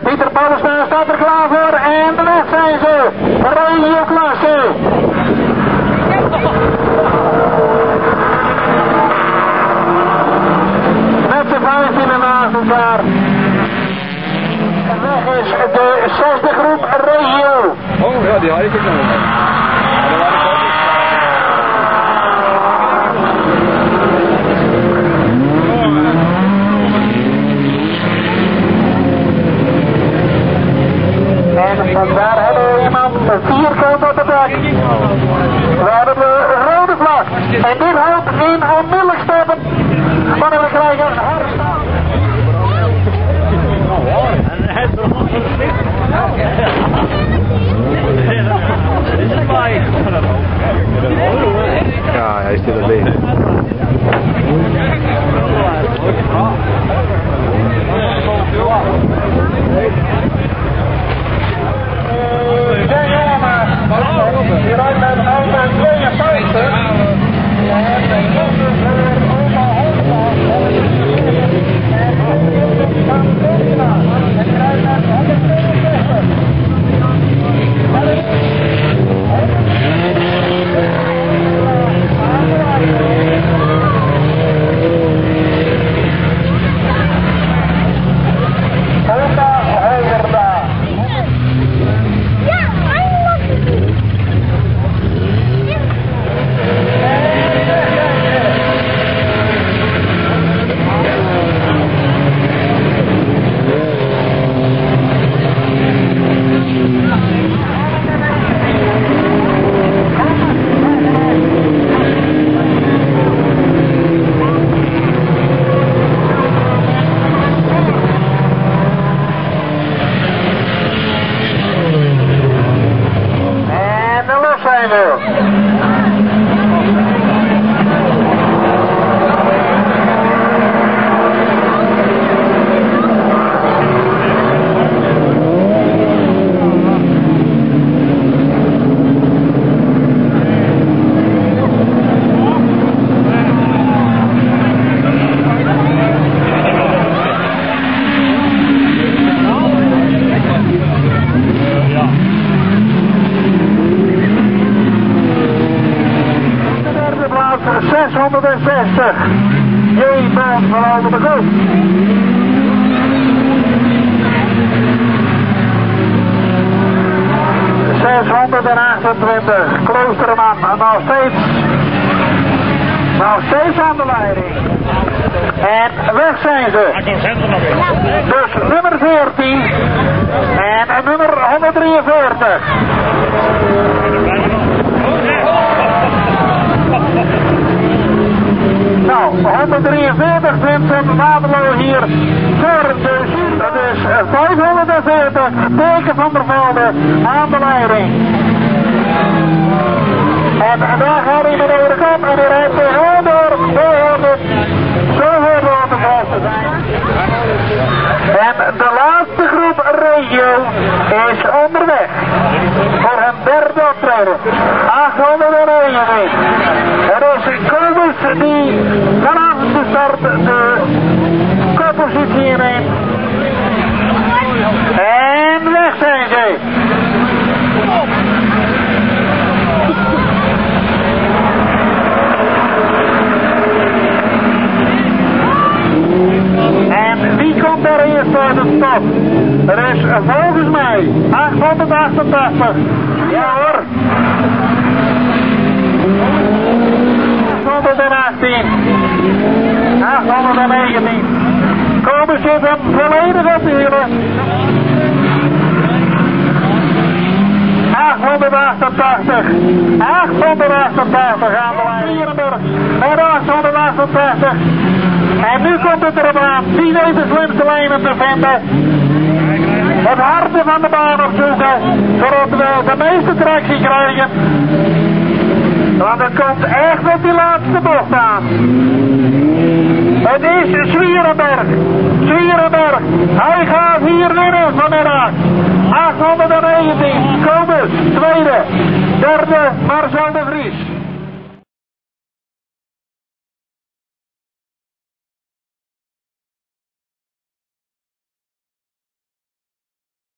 Pieter Paulusma staat er klaar voor en de weg zijn ze. Regio klasse. Met z'n 15 naast elkaar. De weg is de 6e groep regio. Oh ja, die had ik ook nog. En daar hebben we iemand vierkant op de bek. We hebben de rode vlag. En dit houdt in onmiddellijk stoppen. Maar we krijgen een harde stap. Ja, hij is er alleen. Hieruit met een auto 52. J-band vanuit de kust. ...628, Kloosterman, nog steeds aan de leiding. En weg zijn ze. Dus nummer 14 en nummer 143. Nou, 143 Vincent Waterloo hier voor de jury. Dat is 540 Teken van der Velde aan de leiding. En daar gaat hij beneden de kop en hij rijdt gewoon door 200. Zo hoort de vaste zijn. En de laatste groep regio is onderweg voor hun derde optreden. 801 Er is een Kobus die vanaf de start de koppositie inneemt. En weg zijn ze. 888. Ja hoor. 818. 819. Komen zit hem volledig op de hielen. 888. 888 aan de lijn. Vierenburg met 888. En nu komt het erop aan. Wie weet de slimste lijnen te vinden. Het harte van de baan opzoeken. Zodat we de meeste tractie krijgen. Want het komt echt op die laatste bocht aan. Het is Zwierenberg. Zwierenberg. Hij gaat hier winnen vanmiddag. 819. Kobus, tweede. Derde, Marcel de Vries.